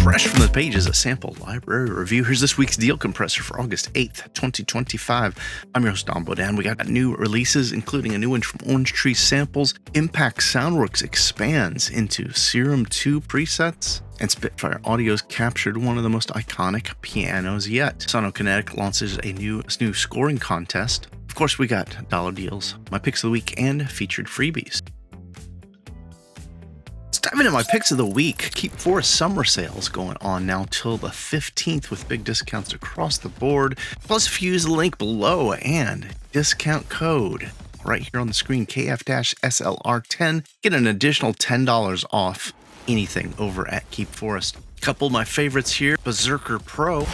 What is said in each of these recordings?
Fresh from the pages, a sample library review. Here's this week's deal compressor for August 8th, 2025. I'm your host, Don Bodan. We got new releases, including a new one from Orange Tree Samples. Impact Soundworks expands into Serum 2 presets. And Spitfire Audio's captured one of the most iconic pianos yet. Sonokinetic launches a new scoring contest. Of course, we got dollar deals, my picks of the week, and featured freebies. Let's dive into my picks of the week. Keep Forest summer sales going on now till the 15th with big discounts across the board. Plus, if you use the link below and discount code right here on the screen, KF-SLR10, get an additional $10 off anything over at Keep Forest. Couple of my favorites here, Berserker Pro.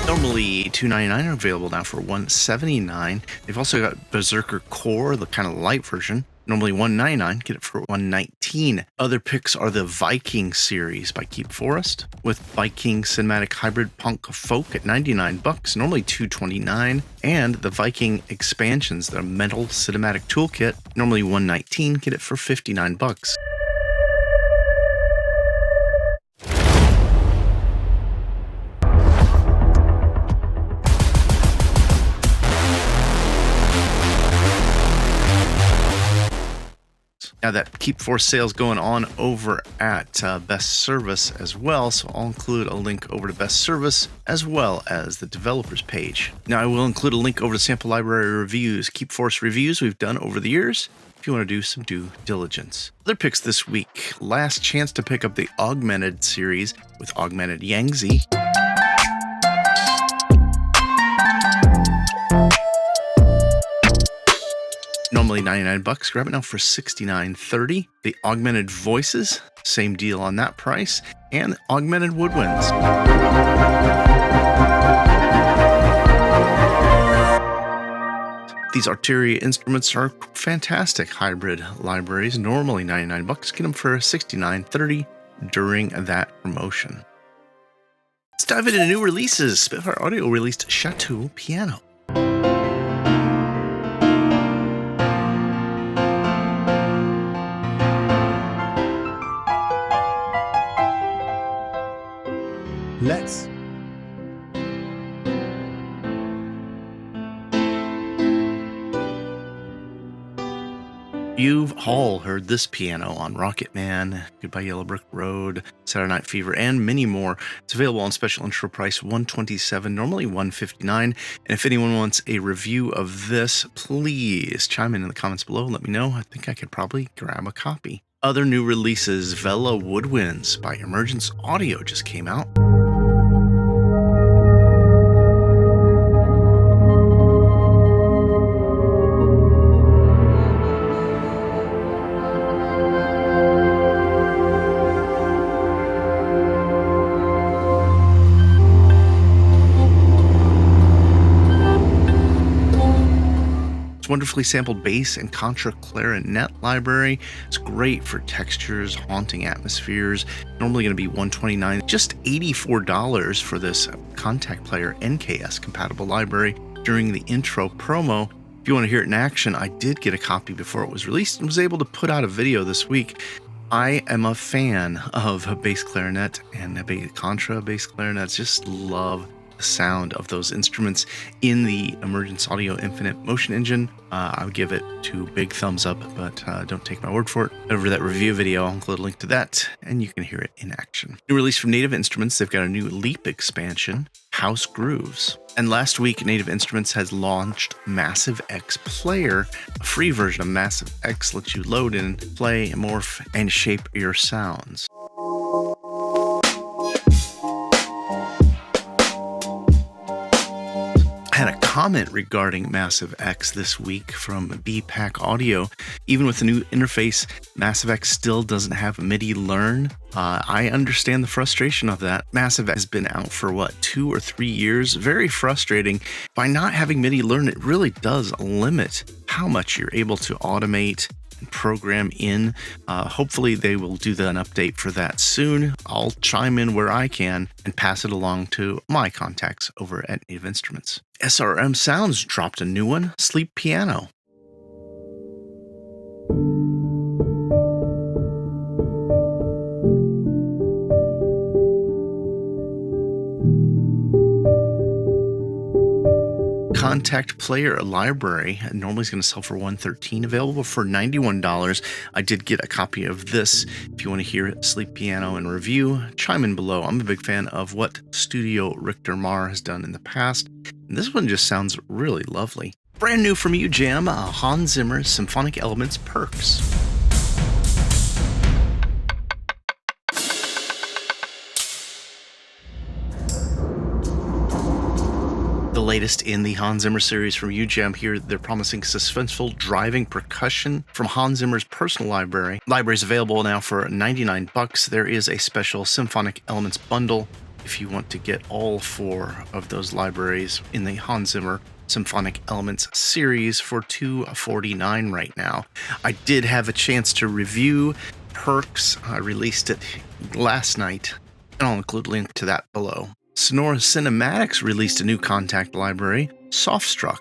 Normally $299 are available now for $179. They've also got Berserker Core, the kind of light version. Normally $199, get it for $119. Other picks are the Viking series by Keep Forest, with Viking Cinematic Hybrid Punk Folk at $99, normally $229, and the Viking expansions, the Metal Cinematic Toolkit, normally $119, get it for $59. Now that Keep Forest sales going on over at Best Service as well, so I'll include a link over to Best Service as well as the developers page. Now I will include a link over to sample library reviews, Keep Forest reviews we've done over the years, if you want to do some due diligence. Other picks this week, last chance to pick up the Augmented series with Augmented Yangtze. Normally $99, grab it now for $69.30. The Augmented Voices, same deal on that price, and Augmented Woodwinds. These Arteria instruments are fantastic hybrid libraries, normally $99, get them for $69.30 during that promotion. Let's dive into new releases. Spitfire Audio released Chateau Piano. Let's. You've all heard this piano on Rocket Man, Goodbye Yellow Brick Road, Saturday Night Fever, and many more. It's available on special intro price $127, normally $159. And if anyone wants a review of this, please chime in the comments below and let me know. I think I could probably grab a copy. Other new releases, Vela Woodwinds by Emergence Audio just came out. Wonderfully sampled bass and contra clarinet library. It's great for textures, haunting atmospheres. Normally going to be $129, just $84 for this contact player NKS compatible library during the intro promo. If you want to hear it in action, I did get a copy before it was released and was able to put out a video this week. I am a fan of bass clarinet and contra bass clarinets. Just love the sound of those instruments in the Emergence Audio Infinite Motion Engine. I would give it 2 big thumbs up, but don't take my word for it. Over that review video, I'll include a link to that, and you can hear it in action. New release from Native Instruments, they've got a new Leap expansion, House Grooves. And last week, Native Instruments has launched Massive X Player. A free version of Massive X lets you load in, play, morph, and shape your sounds. Had a comment regarding Massive X this week from BPAC Audio. Even with the new interface, Massive X still doesn't have MIDI learn. I understand the frustration of that. Massive X has been out for 2 or 3 years. Very frustrating. By not having MIDI learn, it really does limit how much you're able to automate program in. Hopefully they will do an update for that soon. I'll chime in where I can and pass it along to my contacts over at Native Instruments. SRM Sounds dropped a new one, Sleep Piano. Contact Player Library normally is going to sell for $113, available for $91. I did get a copy of this. If you want to hear Sleep Piano and review, chime in below. I'm a big fan of what Studio Richter Mar has done in the past, and this one just sounds really lovely. Brand new from UJAM, Hans Zimmer Symphonic Elements Perks. The latest in the Hans Zimmer series from UJAM here, they're promising suspenseful driving percussion from Hans Zimmer's personal library. Library is available now for $99. There is a special Symphonic Elements bundle if you want to get all 4 of those libraries in the Hans Zimmer Symphonic Elements series for $249 right now. I did have a chance to review Perks. I released it last night, and I'll include a link to that below. Sonora Cinematics released a new contact library, Softstruck.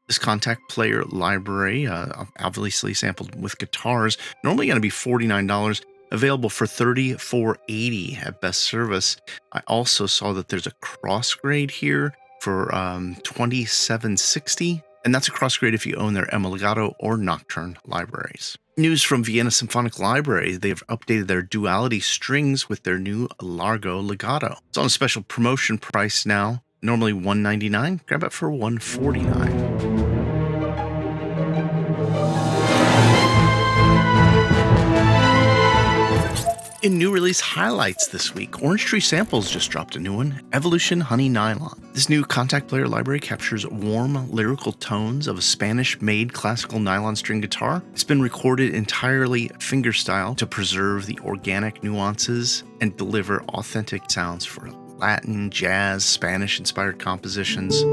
This contact player library, obviously sampled with guitars, normally going to be $49, available for $34.80 at best service. I also saw that there's a cross grade here for $27.60, and that's a cross grade if you own their M Legato or Nocturne libraries. News from Vienna Symphonic Library, they've updated their duality strings with their new Largo Legato. It's on a special promotion price now, normally $199, grab it for $149. In new release highlights this week, Orange Tree Samples just dropped a new one, Evolution Honey Nylon. This new contact player library captures warm, lyrical tones of a Spanish-made classical nylon string guitar. It's been recorded entirely fingerstyle to preserve the organic nuances and deliver authentic sounds for Latin, jazz, Spanish-inspired compositions.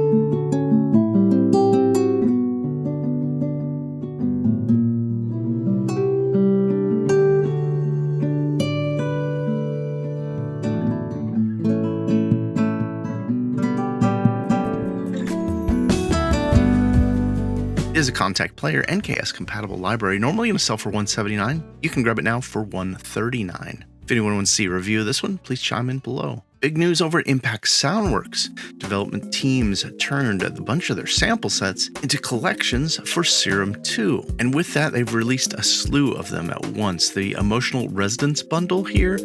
Is a contact player NKS compatible library, normally going to sell for $179. You can grab it now for $139. If anyone wants to see a review of this one, please chime in below. Big news over at Impact Soundworks. Development teams turned a bunch of their sample sets into collections for Serum 2. And with that, they've released a slew of them at once. The Emotional Resonance bundle here,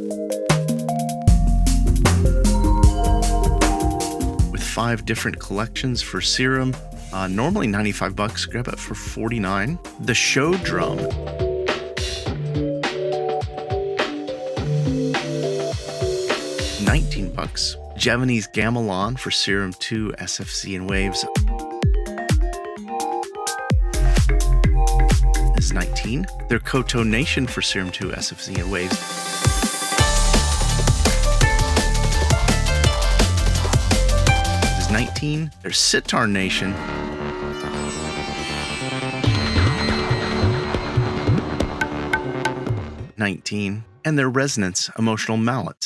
with 5 different collections for Serum. Normally $95, grab it for $49. The Show Drum. $19. Javanese Gamelan for Serum 2, SFC and Waves. This is $19. Their Koto Nation for Serum 2, SFC and Waves. This is $19. Their Sitar Nation. $19, and their Resonance Emotional Mallets.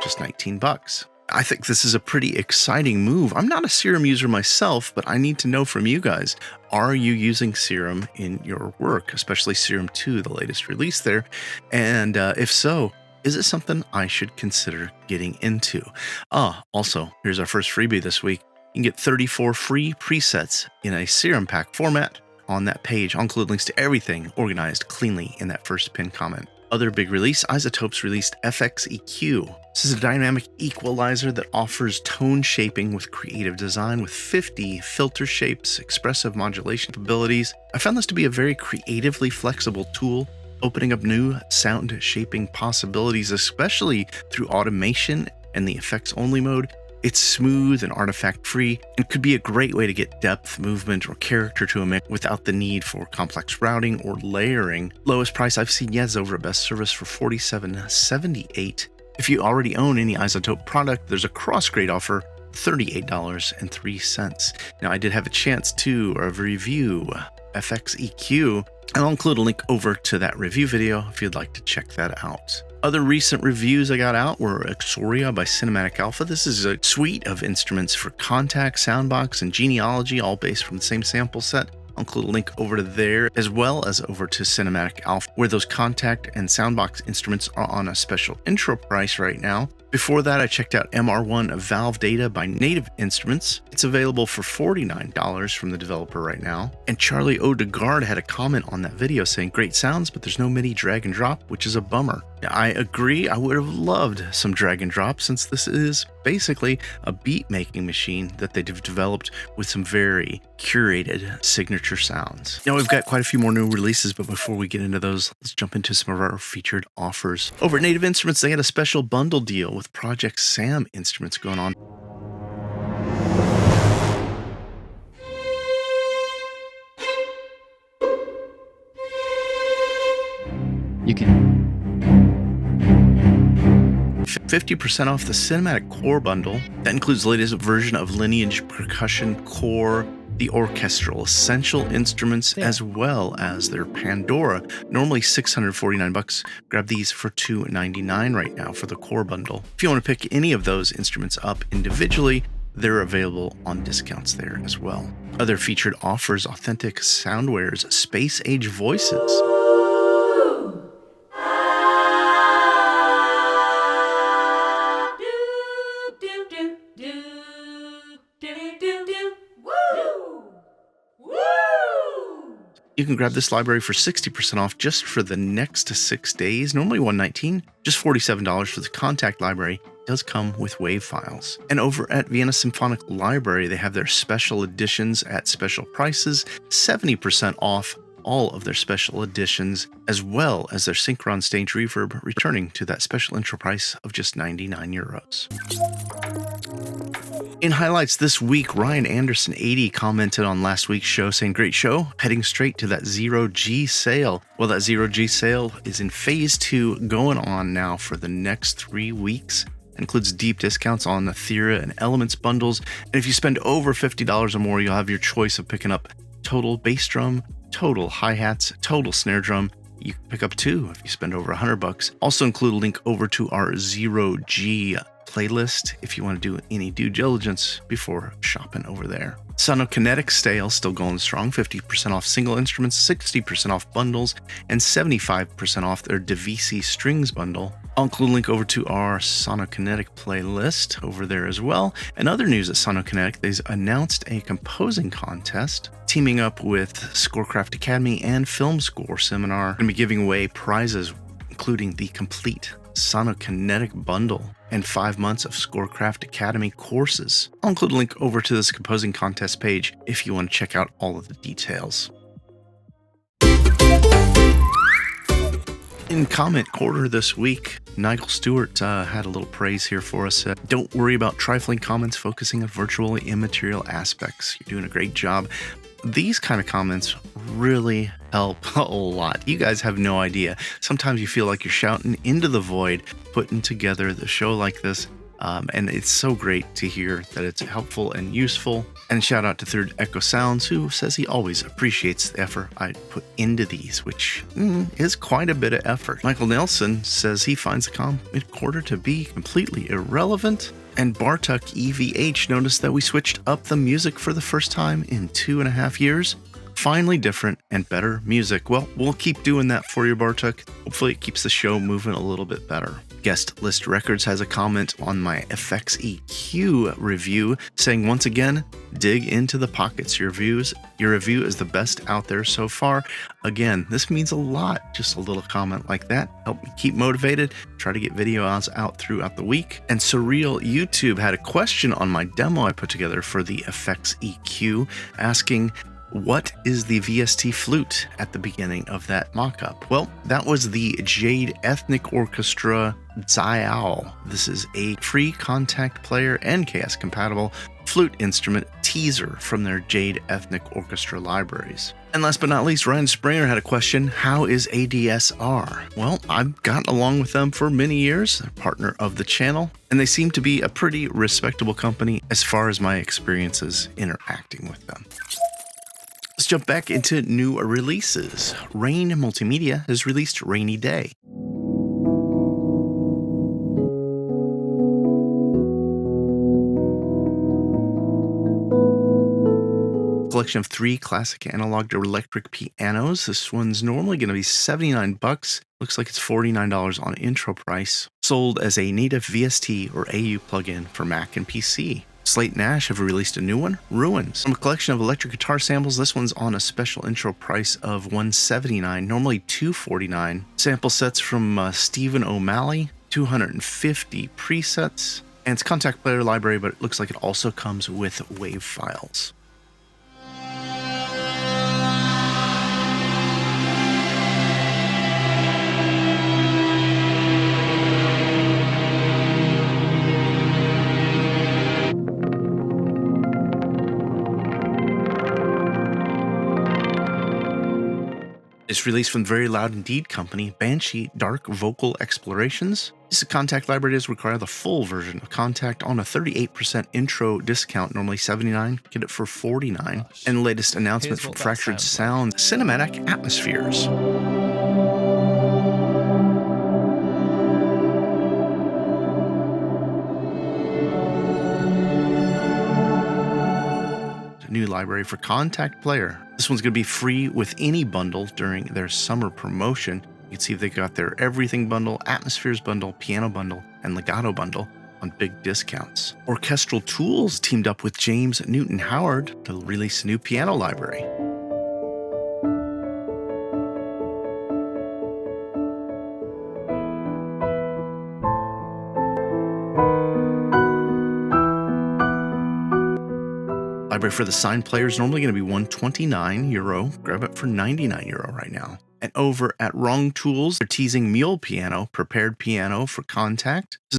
Just $19. I think this is a pretty exciting move. I'm not a Serum user myself, but I need to know from you guys. Are you using Serum in your work, especially Serum 2, the latest release there? And if so, is it something I should consider getting into? Also, here's our first freebie this week. You can get 34 free presets in a Serum pack format. On that page, I'll include links to everything organized cleanly in that first pinned comment. Other big release, Isotopes released FX EQ. This is a dynamic equalizer that offers tone shaping with creative design with 50 filter shapes, expressive modulation capabilities. I found this to be a very creatively flexible tool, opening up new sound shaping possibilities, especially through automation and the effects only mode. It's smooth and artifact-free and could be a great way to get depth, movement, or character to a mix without the need for complex routing or layering. Lowest price I've seen yet is over at best service for $47.78. If you already own any Isotope product, there's a cross-grade offer, $38.03. Now, I did have a chance to review FX EQ. And I'll include a link over to that review video if you'd like to check that out. Other recent reviews I got out were Exoria by Cinematic Alpha. This is a suite of instruments for Contact, Soundbox, and Genealogy, all based from the same sample set. I'll include a link over to there, as well as over to Cinematic Alpha, where those Contact and Soundbox instruments are on a special intro price right now. Before that, I checked out MR1 of Valve Data by Native Instruments. It's available for $49 from the developer right now. And Charlie Odegaard had a comment on that video saying, great sounds, but there's no MIDI drag and drop, which is a bummer. I agree. I would have loved some drag and drop, since this is basically a beat making machine that they've developed with some very curated signature sounds. Now, we've got quite a few more new releases, but before we get into those, let's jump into some of our featured offers. Over at Native Instruments, they had a special bundle deal with Project Sam instruments going on. You can 50% off the Cinematic Core bundle. That includes the latest version of Lineage Percussion Core, the Orchestral Essential instruments, as well as their Pandora. Normally $649. Grab these for $299 right now for the Core bundle. If you want to pick any of those instruments up individually, they're available on discounts there as well. Other featured offers: Authentic Soundware's Space Age Voices. You can grab this library for 60% off just for the next 6 days, normally $119, just $47 for the Contact library. It does come with WAV files. And over at Vienna Symphonic Library, they have their special editions at special prices, 70% off all of their special editions, as well as their Synchron Stage Reverb, returning to that special intro price of just 99 euros. In highlights this week, Ryan Anderson 80 commented on last week's show saying, great show, heading straight to that 0G sale. Well, that 0G sale is in phase 2, going on now for the next 3 weeks. It includes deep discounts on the Thera and Elements bundles. And if you spend over $50 or more, you'll have your choice of picking up total bass drum, total hi-hats, total snare drum. You can pick up 2 if you spend over $100. Also include a link over to our 0G playlist if you want to do any due diligence before shopping over there. Sonokinetic sale still going strong, 50% off single instruments, 60% off bundles, and 75% off their Divisi strings bundle. I'll include a link over to our Sonokinetic playlist over there as well. And other news at Sonokinetic, they've announced a composing contest teaming up with Scorecraft Academy and Film Score Seminar. Going to be giving away prizes, including the complete Sonokinetic bundle and 5 months of Scorecraft Academy courses. I'll include a link over to this composing contest page if you want to check out all of the details. In comment quarter this week, Nigel Stewart had a little praise here for us. Don't worry about trifling comments focusing on virtually immaterial aspects. You're doing a great job. These kind of comments really help a lot. You guys have no idea. Sometimes you feel like you're shouting into the void, putting together the show like this. And it's so great to hear that it's helpful and useful. And shout out to Third Echo Sounds, who says he always appreciates the effort I put into these, which is quite a bit of effort. Michael Nelson says he finds the comment quarter to be completely irrelevant. And Bartuk EVH noticed that we switched up the music for the first time in 2.5 years. Finally different and better music. Well, we'll keep doing that for you, Bartuk. Hopefully it keeps the show moving a little bit better. Guest List Records has a comment on my FX EQ review saying, once again, dig into the pockets. Your review is the best out there so far. Again, this means a lot. Just a little comment like that. Help me keep motivated. Try to get videos out throughout the week. And Surreal YouTube had a question on my demo I put together for the FX EQ, asking, what is the VST flute at the beginning of that mock-up? Well, that was the Jade Ethnic Orchestra Zayao. This is a free contact player and KS compatible flute instrument teaser from their Jade Ethnic Orchestra libraries. And last but not least, Ryan Springer had a question, how is ADSR? Well, I've gotten along with them for many years, they're a partner of the channel, and they seem to be a pretty respectable company as far as my experiences interacting with them. Let's Let's jump back into new releases. Rain Multimedia has released Rainy Day. Collection of 3 classic analog to electric pianos. This one's normally going to be $79. Looks like it's $49 on intro price. Sold as a native VST or AU plugin for Mac and PC. Slate Nash have released a new one, Ruins. From a collection of electric guitar samples, this one's on a special intro price of $179, normally $249. Sample sets from Stephen O'Malley, 250 presets, and it's Contact Player library, but it looks like it also comes with WAV files. It's released from Very Loud Indeed Company, Banshee Dark Vocal Explorations. This Contact library does require the full version of Contact on a 38% intro discount, normally $79, get it for $49. And the latest announcement from Fractured Sound, Cinematic Atmospheres. New library for Contact Player. This one's going to be free with any bundle during their summer promotion. You can see if they got their Everything bundle, Atmospheres bundle, Piano bundle, and Legato bundle on big discounts. Orchestral Tools teamed up with James Newton Howard to release a new piano library. Library for the signed player is normally going to be €129. Grab it for €99 right now. And over at Wrong Tools, they're teasing Mule Piano, prepared piano for Contact. This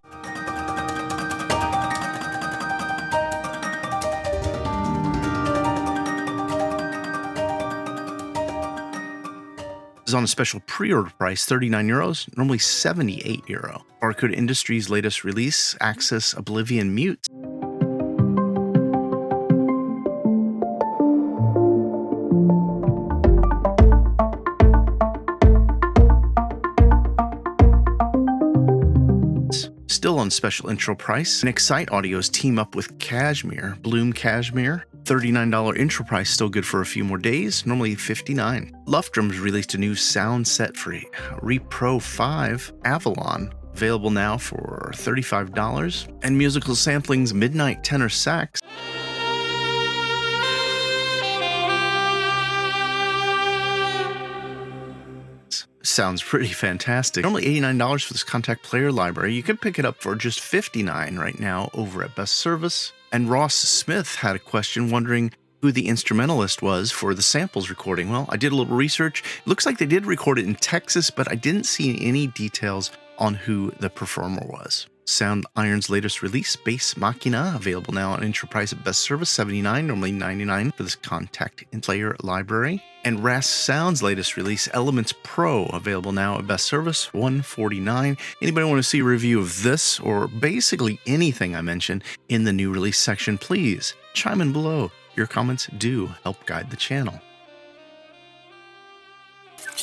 is on a special pre-order price, €39, normally €78. Barcode Industries' latest release, Access Oblivion Mute. Still on special intro price, and Excite Audio's team up with Cashmere, Bloom Cashmere. $39 intro price, still good for a few more days, normally $59. Luftrum's released a new sound set for Repro 5 Avalon, available now for $35. And Musical Sampling's Midnight Tenor Sax. Sounds pretty fantastic. Normally $89 for this Contact Player library. You can pick it up for just $59 right now over at Best Service. And Ross Smith had a question wondering who the instrumentalist was for the samples recording. Well, I did a little research. It looks like they did record it in Texas, but I didn't see any details on who the performer was. Sound Iron's latest release, Bass Machina, available now on intro price at Best Service, $79, normally $99 for this Contact Player library. And Ras Sound's latest release, Elements Pro, available now at Best Service, $149. Anybody want to see a review of this or basically anything I mentioned in the new release section, please chime in below. Your comments do help guide the channel.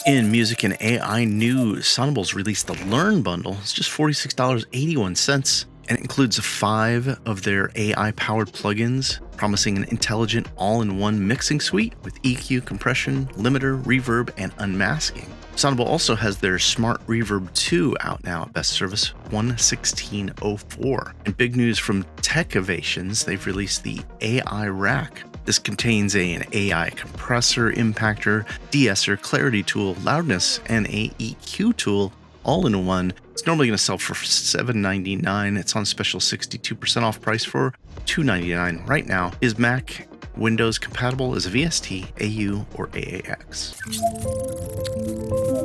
In music and AI news, Sonables released the Learn bundle. It's just $46.81, and it includes 5 of their AI-powered plugins, promising an intelligent all-in-one mixing suite with EQ, compression, limiter, reverb, and unmasking. Sonable also has their Smart Reverb 2 out now at Best Service, $116.04. And big news from Techovations, they've released the AI Rack. This contains an AI compressor, impactor, de-esser, clarity tool, loudness, and a EQ tool all in one. It's normally going to sell for $7.99. It's on special 62% off price for $2.99 right now. Is Mac Windows compatible as a VST, AU, or AAX?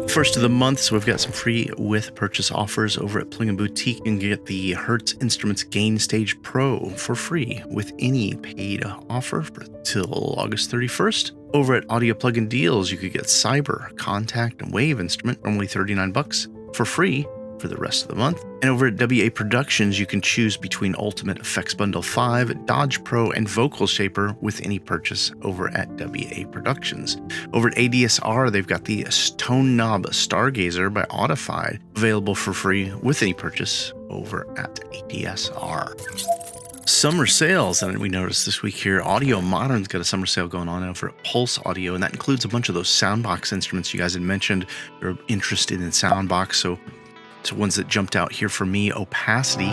First of the month, so we've got some free with purchase offers over at Plug & Boutique. You can get the Hertz Instruments Gain Stage Pro for free with any paid offer till August 31st. Over at Audio Plug-in Deals, you could get Cyber, Contact, and Wave instrument, normally $39 for free for the rest of the month. And over at WA Productions, you can choose between Ultimate Effects Bundle 5, Dodge Pro, and Vocal Shaper with any purchase over at WA Productions. Over at ADSR, they've got the Tone Knob Stargazer by Audified, available for free with any purchase over at ADSR. Summer sales, and we noticed this week here, Audio Modern's got a summer sale going on over at Pulse Audio, and that includes a bunch of those soundbox instruments you guys had mentioned. You're interested in soundbox, so ones that jumped out here for me: Opacity,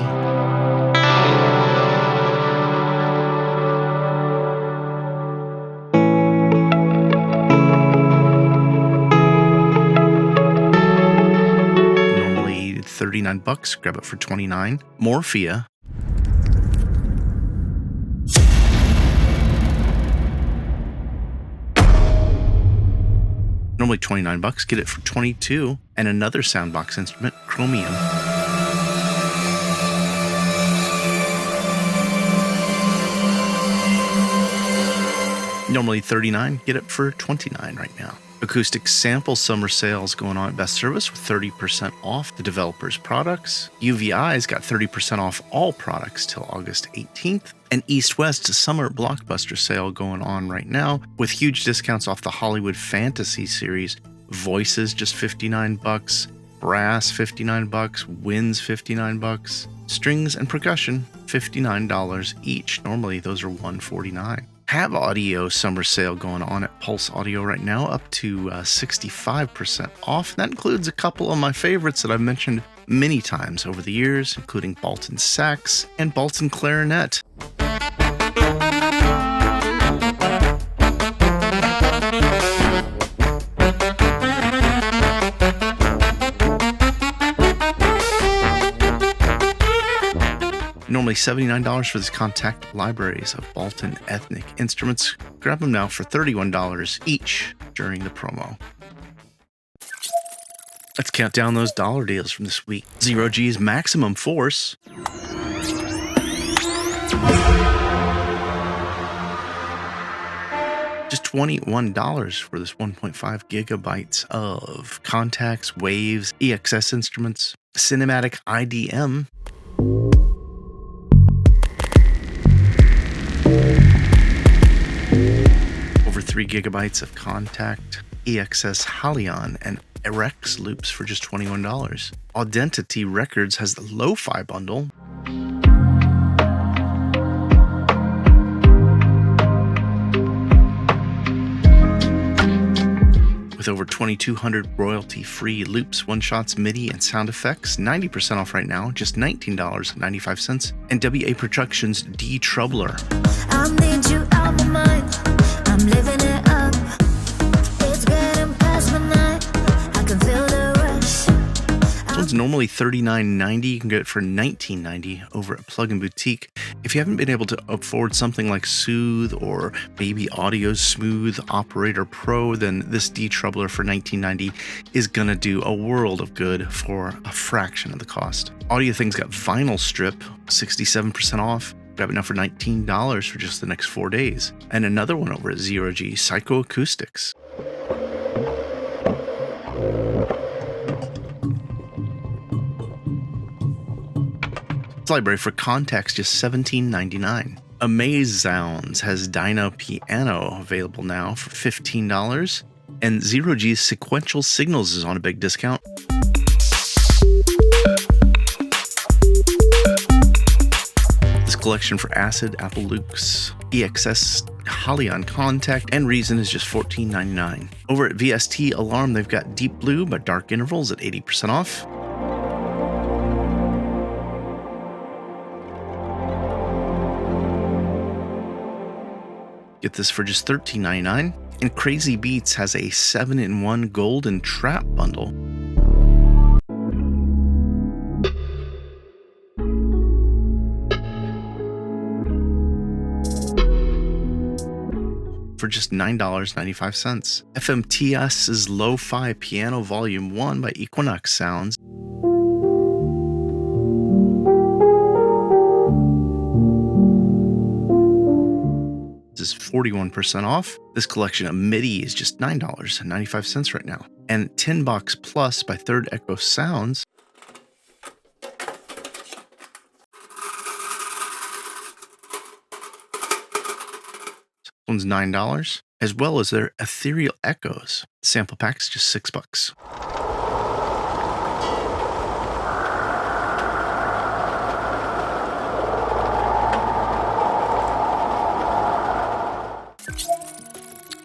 normally $39, grab it for $29. Morphia, normally $29, get it for $22. And another soundbox instrument, Chromium, normally $39, get it for $29 right now. Acoustic sample summer sales going on at Best Service with 30% off the developer's products. UVI's got 30% off all products till August 18th. And East West's summer blockbuster sale going on right now with huge discounts off the Hollywood Fantasy series. Voices just $59, Brass $59, Winds $59, Strings and Percussion $59 each. Normally those are $149. Have Audio summer sale going on at Pulse Audio right now, up to 65% off. That includes a couple of my favorites that I've mentioned many times over the years, including Balton Sax and Balton Clarinet. Normally $79 for these compact libraries of Balton ethnic instruments. Grab them now for $31 each during the promo. Let's count down those dollar deals from this week. Zero G's Maximum Force. Just $21 for this 1.5 gigabytes of contacts, waves, EXS instruments. Cinematic IDM. Over 3 gigabytes of contact, EXS Halion, and Rex loops for just $21. Audentity Records has the Lo-Fi bundle. With over 2,200 royalty-free loops, one-shots, MIDI, and sound effects, 90% off right now, just $19.95. And WA Productions D-Troubler. I need you out my mind. I'm living it up. It's getting past midnight. I can feel the rush. This one's normally $39.90. You can get it for $19.90 over at Plug & Boutique. If you haven't been able to afford something like Soothe or Baby Audio's Smooth Operator Pro, then this D-Troubler for $19.90 is going to do a world of good for a fraction of the cost. Audio Thing's got Vinyl Strip, 67% off. Grab it now for $19 for just the next 4 days. And another one over at Zero G, Psychoacoustics. This library for contacts just $17.99. Amaze Sounds has Dyna Piano available now for $15. And Zero G's Sequential Signals is on a big discount. This collection for Acid, Apple Lux, EXS, Halion Contact, and Reason is just $14.99. Over at VST Alarm, they've got Deep Blue by Dark Intervals at 80% off. Get this for just $13.99. And Crazy Beats has a 7-in-1 Golden Trap bundle. For just $9.95. FMTS's Lo-Fi Piano Volume 1 by Equinox Sounds. This is 41% off. This collection of MIDI is just $9.95 right now. And Tin Box Plus by Third Echo Sounds. one's $9, as well as their Ethereal Echoes. Sample pack's just $6.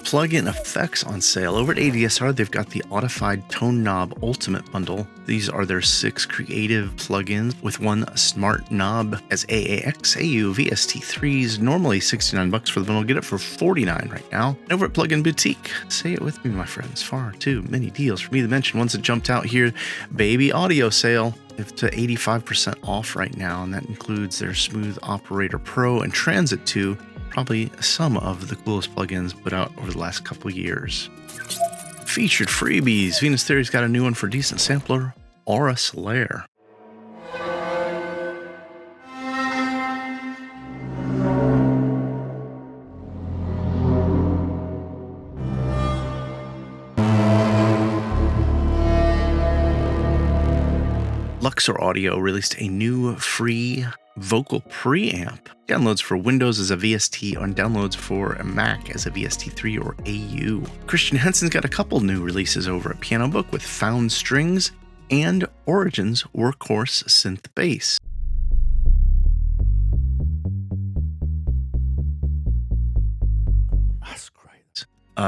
Plug-in effects on sale. Over at ADSR, they've got the Audified Tone Knob Ultimate Bundle. These are their 6 creative plugins with one smart knob as AAX, AU, VST3s. Normally $69 for the bundle. Get it for $49 right now. And over at Plugin Boutique, say it with me, my friends. Far too many deals for me to mention. Ones that jumped out here, Baby Audio sale. To 85% off right now, and that includes their Smooth Operator Pro and Transit 2, probably some of the coolest plugins put out over the last couple years. Featured freebies. Venus Theory's got a new one for decent sampler, Aura Slayer. Luxor Audio released a new free vocal preamp. Downloads for Windows as a VST and downloads for a Mac as a VST3 or AU. Christian Henson's got a couple new releases over at Piano Book with Found Strings and Origins Workhorse Synth Bass. That's great.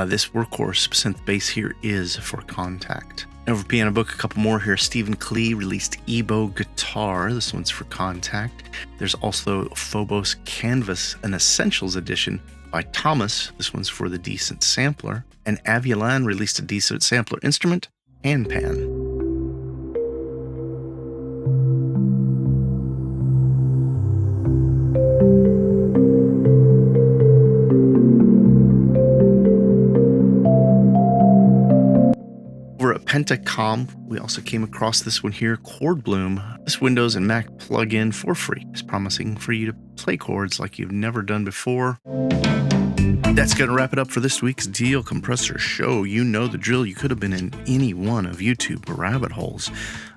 This Workhorse Synth Bass here is for Contact. Over Piano Book, a couple more here. Stephen Klee released Ebo Guitar. This one's for Contact. There's also Phobos Canvas, an Essentials edition by Thomas. This one's for the Decent Sampler. And Avilan released a Decent Sampler instrument, Handpan. Over at Pentacom, we also came across this one here, Chord Bloom. This Windows and Mac plugin for free is promising for you to play chords like you've never done before. That's going to wrap it up for this week's Deal Compressor show. You know the drill. You could have been in any one of YouTube rabbit holes.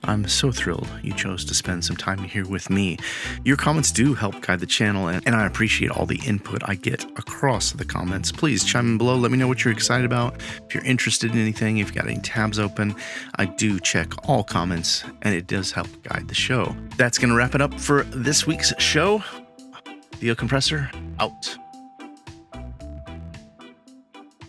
I'm so thrilled you chose to spend some time here with me. Your comments do help guide the channel, and I appreciate all the input I get across the comments. Please chime in below. Let me know what you're excited about. If you're interested in anything, if you've got any tabs open, I do check all comments, and it does help guide the show. That's going to wrap it up for this week's show. Deal Compressor out.